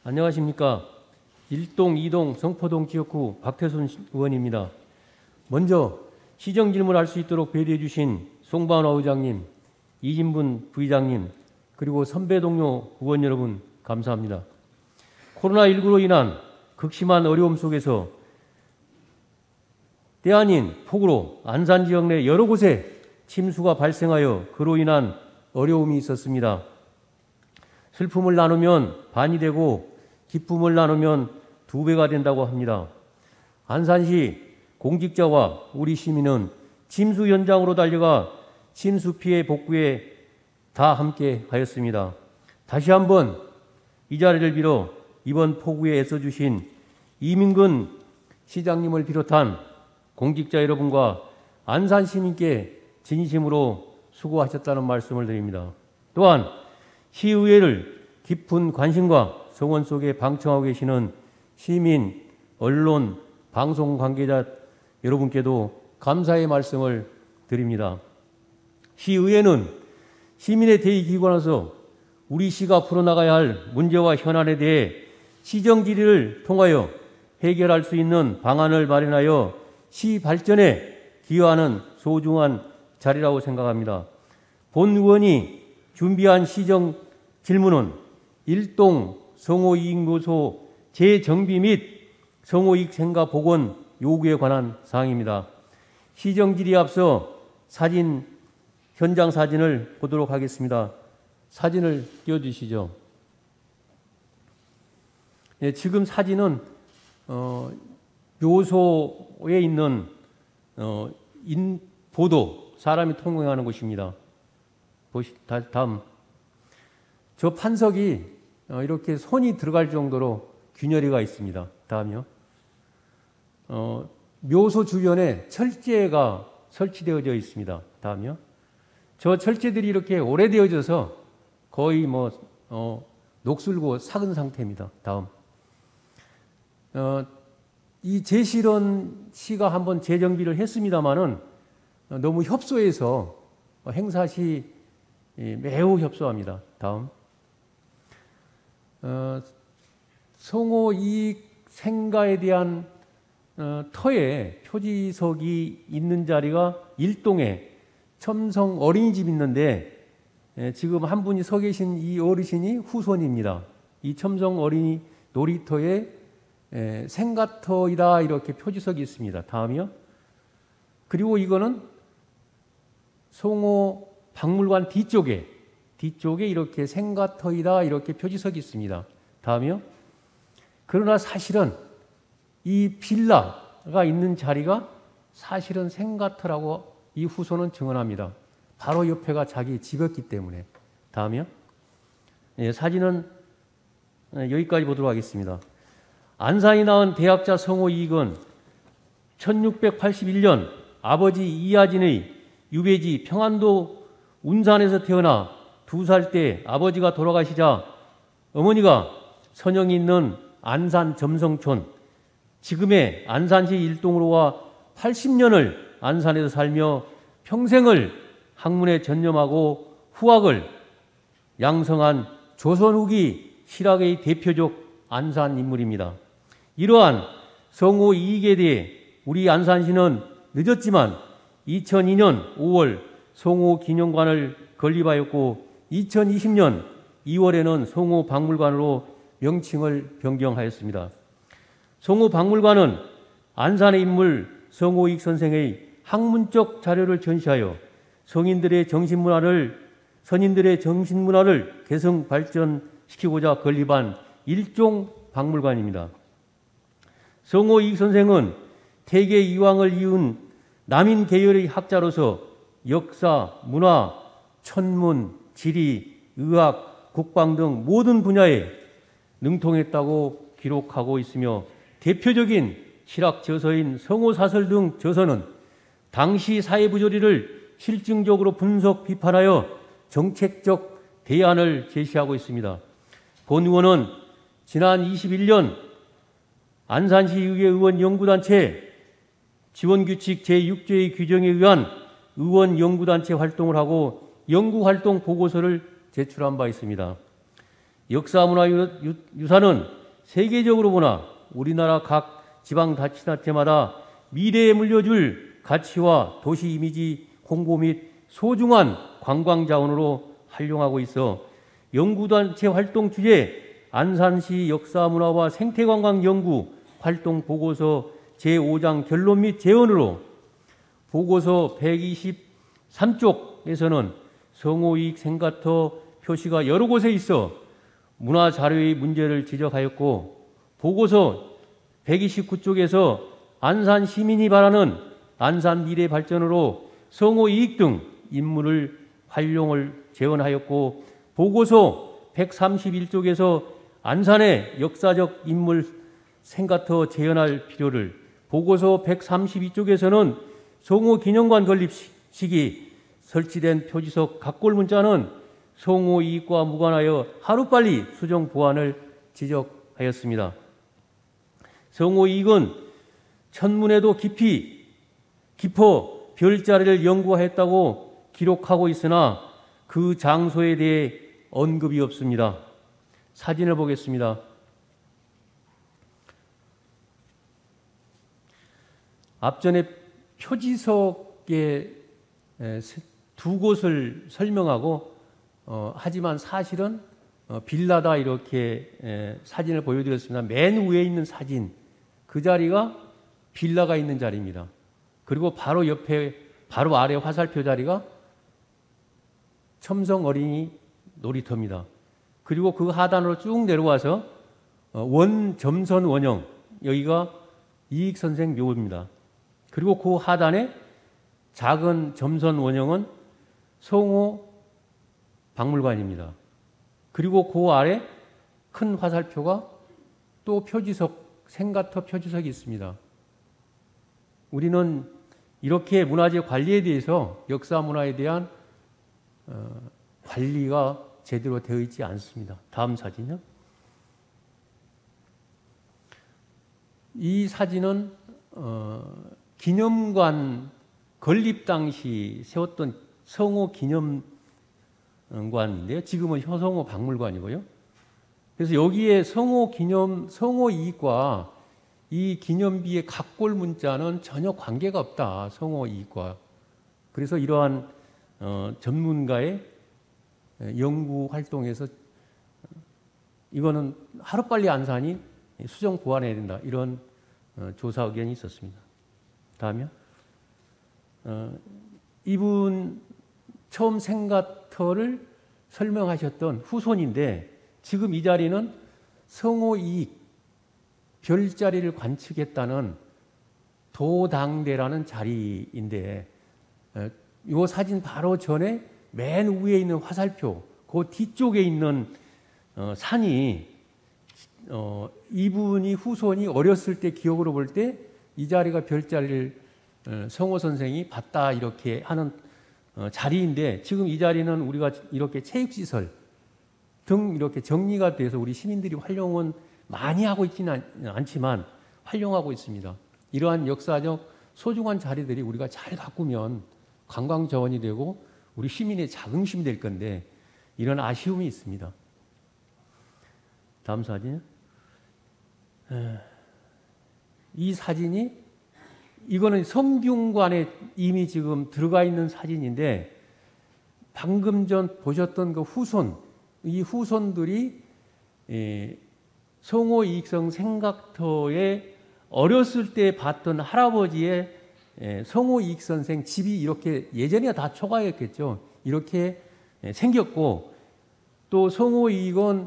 안녕하십니까. 1동, 2동 성포동 지역구 박태순 의원입니다. 먼저 시정 질문할 수 있도록 배려해 주신 송반호 의장님, 이진분 부의장님, 그리고 선배 동료 의원 여러분 감사합니다. 코로나19로 인한 극심한 어려움 속에서 때 아닌 폭우로 안산 지역 내 여러 곳에 침수가 발생하여 그로 인한 어려움이 있었습니다. 슬픔을 나누면 반이 되고 기쁨을 나누면 2배가 된다고 합니다. 안산시 공직자와 우리 시민은 침수 현장으로 달려가 침수 피해 복구에 다 함께 하였습니다. 다시 한번 이 자리를 빌어 이번 폭우에 애써주신 이민근 시장님을 비롯한 공직자 여러분과 안산 시민께 진심으로 수고하셨다는 말씀을 드립니다. 또한 시의회를 깊은 관심과 성원 속에 방청하고 계시는 시민, 언론, 방송 관계자 여러분께도 감사의 말씀을 드립니다. 시의회는 시민의 대의기관으로서 우리 시가 풀어나가야 할 문제와 현안에 대해 시정 질의를 통하여 해결할 수 있는 방안을 마련하여 시 발전에 기여하는 소중한 자리라고 생각합니다. 본 의원이 준비한 시정 질문은 1동 성호이익요소 재정비 및 성호이익 생가 복원 요구에 관한 사항입니다. 시정 질의에 앞서 현장 사진을 보도록 하겠습니다. 사진을 띄워주시죠. 네, 지금 사진은 묘소에 있는 보도, 사람이 통행하는 곳입니다. 다음. 저 판석이 이렇게 손이 들어갈 정도로 균열이가 있습니다. 다음이요. 묘소 주변에 철제가 설치되어져 있습니다. 다음이요. 저 철제들이 이렇게 오래되어져서 거의 녹슬고 삭은 상태입니다. 다음. 이 제실원 씨가 한번 재정비를 했습니다마는 너무 협소해서 행사 시 매우 협소합니다. 다음. 성호이익 생가에 대한 터에 표지석이 있는 자리가 1동에 첨성 어린이집이 있는데 지금 한 분이 서 계신 이 어르신이 후손입니다. 이 첨성 어린이 놀이터에 생가터이다 이렇게 표지석이 있습니다. 다음이요. 그리고 이거는 송호 박물관 뒤쪽에 이렇게 생가터이다 이렇게 표지석이 있습니다. 다음이요. 그러나 사실은 이 빌라가 있는 자리가 사실은 생가터라고 이 후손은 증언합니다. 바로 옆에가 자기 집이었기 때문에. 다음이요. 네, 사진은 여기까지 보도록 하겠습니다. 안산이 낳은 대학자 성호이익은 1681년 아버지 이하진의 유배지 평안도 운산에서 태어나 2살 때 아버지가 돌아가시자 어머니가 선영이 있는 안산 점성촌, 지금의 안산시 1동으로 와 80년을 안산에서 살며 평생을 학문에 전념하고 후학을 양성한 조선 후기 실학의 대표적 안산 인물입니다. 이러한 성호이익에 대해 우리 안산시는 늦었지만 2002년 5월 성호기념관을 건립하였고 2020년 2월에는 성호박물관으로 명칭을 변경하였습니다. 성호박물관은 안산의 인물 성호이익 선생의 학문적 자료를 전시하여 선인들의 정신문화를 개성 발전시키고자 건립한 일종 박물관입니다. 성호이익 선생은 태계 이황을 이은 남인 계열의 학자로서 역사, 문화, 천문, 지리, 의학, 국방 등 모든 분야에 능통했다고 기록하고 있으며 대표적인 실학 저서인 성호사설 등 저서는 당시 사회 부조리를 실증적으로 분석 비판하여 정책적 대안을 제시하고 있습니다. 본 의원은 지난 21년 안산시의회 의원 연구단체 지원규칙 제6조의 규정에 의한 의원 연구단체 활동을 하고 연구활동 보고서를 제출한 바 있습니다. 역사문화유산은 세계적으로 보나 우리나라 각 지방자치단체마다 미래에 물려줄 가치와 도시 이미지 홍보 및 소중한 관광자원으로 활용하고 있어 연구단체 활동 주제 안산시 역사문화와 생태관광연구 활동 보고서 제5장 결론 및 제언으로 보고서 123쪽에서는 성호이익 생가터 표시가 여러 곳에 있어 문화자료의 문제를 지적하였고 보고서 129쪽에서 안산 시민이 바라는 안산 미래 발전으로 성호이익 등 인물을 활용을 제언하였고 보고서 131쪽에서 안산의 역사적 인물 생가터 재현할 필요를 보고서 132쪽에서는 성호기념관 건립 시기 설치된 표지석 각골문자는 성호이익과 무관하여 하루빨리 수정 보완을 지적하였습니다. 성호이익은 천문에도 깊어 별자리를 연구하였다고 기록하고 있으나 그 장소에 대해 언급이 없습니다. 사진을 보겠습니다. 앞전에 표지석에 두 곳을 설명하고 하지만 사실은 빌라다 이렇게 사진을 보여드렸습니다. 맨 위에 있는 사진 그 자리가 빌라가 있는 자리입니다. 그리고 바로 옆에 바로 아래 화살표 자리가 첨성 어린이 놀이터입니다. 그리고 그 하단으로 쭉 내려와서 점선 원형 여기가 이익선생 묘입니다. 그리고 그 하단에 작은 점선 원형은 성호 박물관입니다. 그리고 그 아래 큰 화살표가 또 표지석, 생가터 표지석이 있습니다. 우리는 이렇게 문화재 관리에 대해서 역사 문화에 대한 관리가 제대로 되어 있지 않습니다. 다음 사진요. 이 사진은 기념관 건립 당시 세웠던 성호 기념관인데요. 지금은 효성호 박물관이고요. 그래서 여기에 성호 이익과 이 기념비의 각골 문자는 전혀 관계가 없다. 성호 이익과. 그래서 이러한 전문가의 연구 활동에서 이거는 하루빨리 안산이 수정 보완해야 된다. 이런 조사 의견이 있었습니다. 다음이요. 이분 처음 생가터를 설명하셨던 후손인데 지금 이 자리는 성호이익 별자리를 관측했다는 도당대라는 자리인데 이 사진 바로 전에 맨 위에 있는 화살표 그 뒤쪽에 있는 산이 이분이 후손이 어렸을 때 기억으로 볼 때 이 자리가 별자리를 성호 선생이 봤다 이렇게 하는 자리인데 지금 이 자리는 우리가 이렇게 체육시설 등 이렇게 정리가 돼서 우리 시민들이 활용은 많이 하고 있지는 않지만 활용하고 있습니다. 이러한 역사적 소중한 자리들이 우리가 잘 가꾸면 관광 자원이 되고 우리 시민의 자긍심이 될 건데 이런 아쉬움이 있습니다. 다음 사진. 이 사진이 이거는 성균관에 이미 지금 들어가 있는 사진인데 방금 전 보셨던 그 후손, 이 후손들이 성호이익성 생각터에 어렸을 때 봤던 할아버지의 성호이익선생 집이 이렇게 예전에 다 초가였겠죠. 이렇게 생겼고 또 성호이익은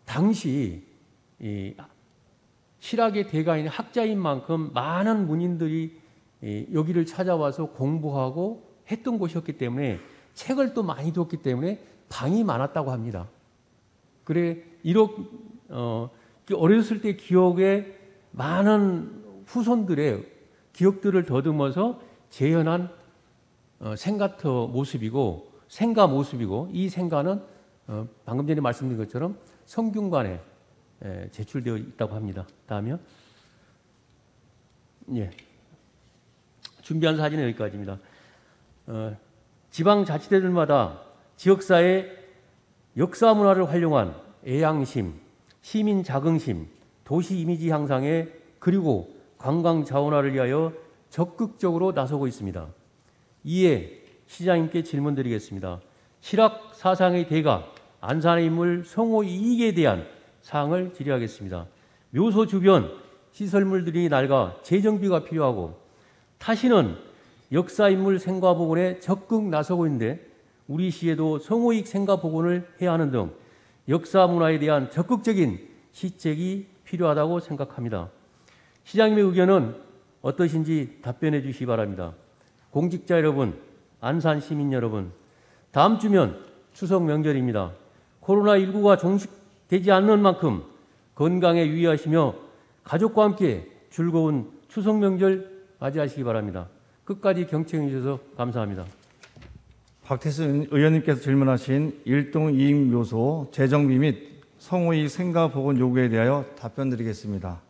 당시 실학의 대가인 학자인 만큼 많은 문인들이 여기를 찾아와서 공부하고 했던 곳이었기 때문에 책을 또 많이 뒀기 때문에 방이 많았다고 합니다. 그래 이렇게 어렸을 때 기억에 많은 후손들의 기억들을 더듬어서 재현한 생가터 모습이고 생가 모습이고 이 생가는 방금 전에 말씀드린 것처럼 성균관에 제출되어 있다고 합니다. 다음이요. 예. 준비한 사진은 여기까지입니다. 지방자치대들마다 지역사회 역사 문화를 활용한 애양심, 시민 자긍심, 도시 이미지 향상에 그리고 관광 자원화를 위하여 적극적으로 나서고 있습니다. 이에 시장님께 질문드리겠습니다. 실학 사상의 대가 안산의 인물 성호 이익에 대한 사항을 질의하겠습니다. 묘소 주변 시설물들이 낡아 재정비가 필요하고 타시는 역사인물 생가복원에 적극 나서고 있는데 우리 시에도 성호익 생가복원을 해야 하는 등 역사 문화에 대한 적극적인 시책이 필요하다고 생각합니다. 시장님의 의견은 어떠신지 답변해 주시기 바랍니다. 공직자 여러분, 안산 시민 여러분, 다음 주면 추석 명절입니다. 코로나19가 종식되지 않는 만큼 건강에 유의하시며 가족과 함께 즐거운 추석 명절 맞이하시기 바랍니다. 끝까지 경청해 주셔서 감사합니다. 박태순 의원님께서 질문하신 일동 이익 묘소 재정비 및 성호이익 생가복원 요구에 대하여 답변드리겠습니다.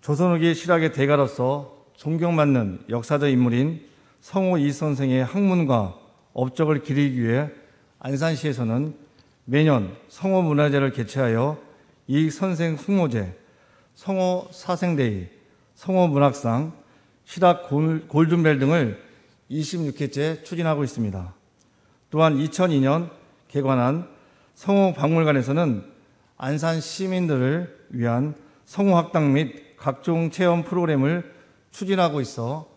조선 후기 실학의 대가로서 존경받는 역사적 인물인 성호 이익 선생의 학문과 업적을 기리기 위해 안산시에서는 매년 성호 문화제를 개최하여 이익 선생 숙모제, 성호 사생데이, 성호 문학상, 실학 골든벨 등을 26회째 추진하고 있습니다. 또한 2002년 개관한 성호 박물관에서는 안산 시민들을 위한 성호 학당 및 각종 체험 프로그램을 추진하고 있어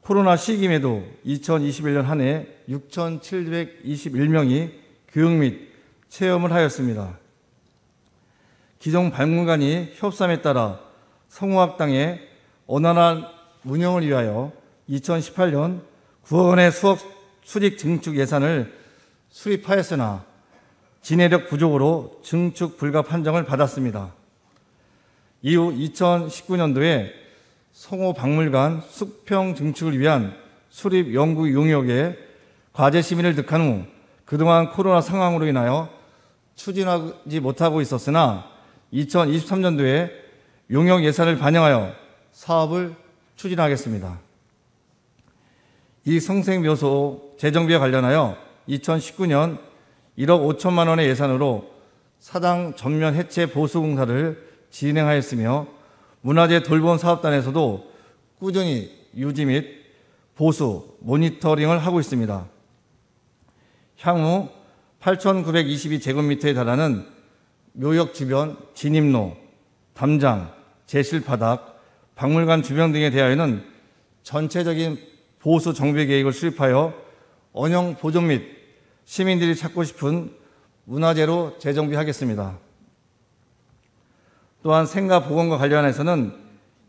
코로나 시기임에도 2021년 한 해 6,721명이 교육 및 체험을 하였습니다. 기존 박물관이 협sam에 따라 성호학당의 원활한 운영을 위하여 2018년 9억 원의 수직 증축 예산을 수립하였으나 진해력 부족으로 증축 불가 판정을 받았습니다. 이후 2019년도에 성호 박물관 수평 증축을 위한 수립 연구 용역에 과제 심의를 득한 후 그동안 코로나 상황으로 인하여 추진하지 못하고 있었으나 2023년도에 용역 예산을 반영하여 사업을 추진하겠습니다. 이 성생묘소 재정비와 관련하여 2019년 1억 5천만 원의 예산으로 사당 전면 해체 보수 공사를 진행하였으며 문화재 돌봄 사업단에서도 꾸준히 유지 및 보수, 모니터링을 하고 있습니다. 향후 8,922제곱미터에 달하는 묘역 주변 진입로, 담장, 제실바닥, 박물관 주변 등에 대하여는 전체적인 보수 정비 계획을 수립하여 언형 보존 및 시민들이 찾고 싶은 문화재로 재정비하겠습니다. 또한 생가 복원과 관련해서는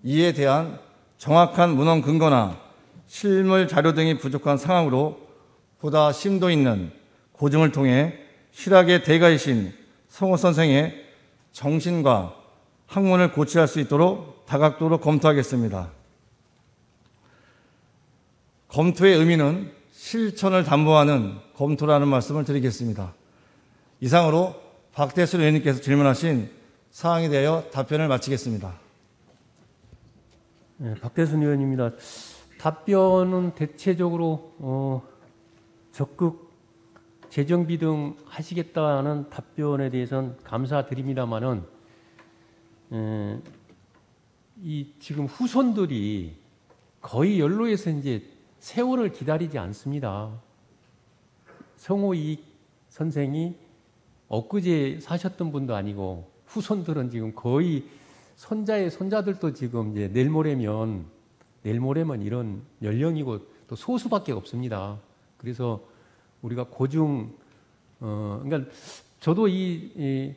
이에 대한 정확한 문헌 근거나 실물 자료 등이 부족한 상황으로 보다 심도 있는 고증을 통해 실학의 대가이신 성호 선생의 정신과 학문을 고취할 수 있도록 다각도로 검토하겠습니다. 검토의 의미는 실천을 담보하는 검토라는 말씀을 드리겠습니다. 이상으로 박태순 의원님께서 질문하신 사항에 대하여 답변을 마치겠습니다. 네, 박태순 의원입니다. 답변은 대체적으로 적극 재정비 등 하시겠다는 답변에 대해서는 감사드립니다만은 이 지금 후손들이 거의 연로에서 이제 세월을 기다리지 않습니다. 성호 이익 선생이 엊그제 사셨던 분도 아니고 후손들은 지금 거의 손자의 손자들도 지금 이제 내일 모레면 이런 연령이고 또 소수밖에 없습니다. 그래서 우리가 고중 그러니까 저도 이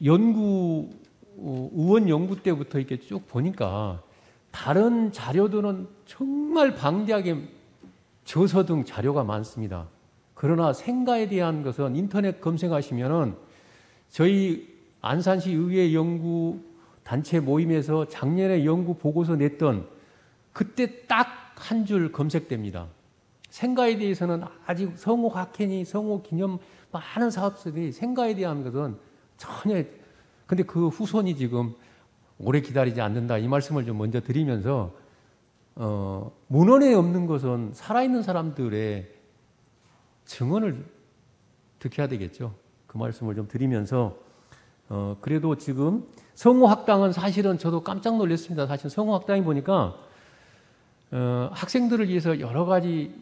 의원 연구 때부터 이렇게 쭉 보니까 다른 자료들은 정말 방대하게 저서 등 자료가 많습니다. 그러나 생가에 대한 것은 인터넷 검색하시면은 저희 안산시 의회 연구 단체 모임에서 작년에 연구 보고서 냈던 그때 딱 한 줄 검색됩니다. 생가에 대해서는 아직 성호 학회니 성호 기념 많은 사업들이 생가에 대한 것은 전혀 근데 그 후손이 지금 오래 기다리지 않는다 이 말씀을 좀 먼저 드리면서 문헌에 없는 것은 살아있는 사람들의 증언을 득해야 되겠죠. 그 말씀을 좀 드리면서 그래도 지금 성호학당은 사실은 저도 깜짝 놀랐습니다. 사실 성호학당이 보니까 학생들을 위해서 여러 가지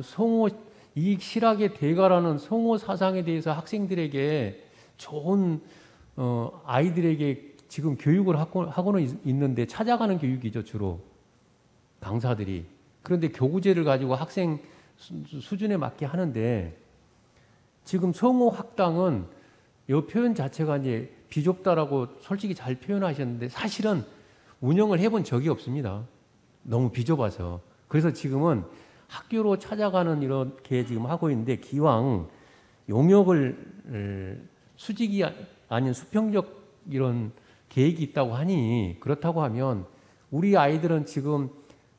성호 이익 실학의 대가라는 성호 사상에 대해서 학생들에게 좋은 아이들에게 지금 교육을 하고는 있는데 찾아가는 교육이죠, 주로 강사들이. 그런데 교구제를 가지고 학생 수준에 맞게 하는데 지금 성호학당은 이 표현 자체가 이제 비좁다라고 솔직히 잘 표현하셨는데 사실은 운영을 해본 적이 없습니다. 너무 비좁아서. 그래서 지금은 학교로 찾아가는 이렇게 지금 하고 있는데 기왕 용역을 수직이 아닌 수평적 이런 계획이 있다고 하니 그렇다고 하면 우리 아이들은 지금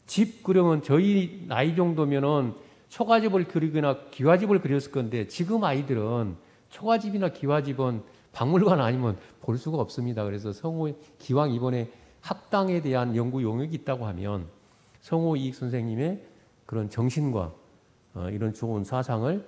집 그려면 저희 나이 정도면은 초가집을 그리거나 기와집을 그렸을 건데 지금 아이들은 초가집이나 기와집은 박물관 아니면 볼 수가 없습니다. 그래서 성호 기왕 이번에 학당에 대한 연구 용역이 있다고 하면 성호 이익 선생님의 그런 정신과 이런 좋은 사상을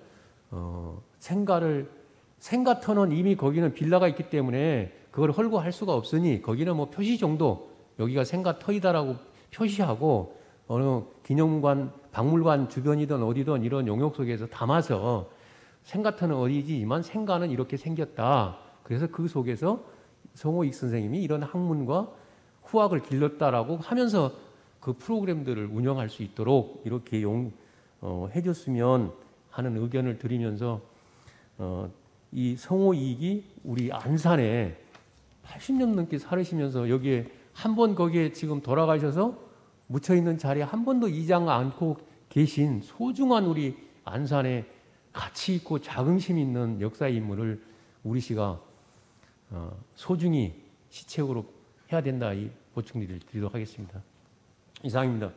생가터는 이미 거기는 빌라가 있기 때문에 그걸 헐고 할 수가 없으니 거기는 뭐 표시 정도 여기가 생가터이다라고 표시하고 어느 기념관, 박물관 주변이든 어디든 이런 용역 속에서 담아서 생가터는 어디지만 생가는 이렇게 생겼다. 그래서 그 속에서 성호 이익 선생님이 이런 학문과 후학을 길렀다라고 하면서 그 프로그램들을 운영할 수 있도록 이렇게 해줬으면 하는 의견을 드리면서 이 성호 이익이 우리 안산에 80년 넘게 살으시면서 여기에 한 번 거기에 지금 돌아가셔서 묻혀있는 자리에 한 번도 이장 않고 계신 소중한 우리 안산에 가치 있고 자긍심 있는 역사의 인물을 우리 시가 소중히 시책으로 해야 된다 이 보충 드리도록 하겠습니다. 이상입니다.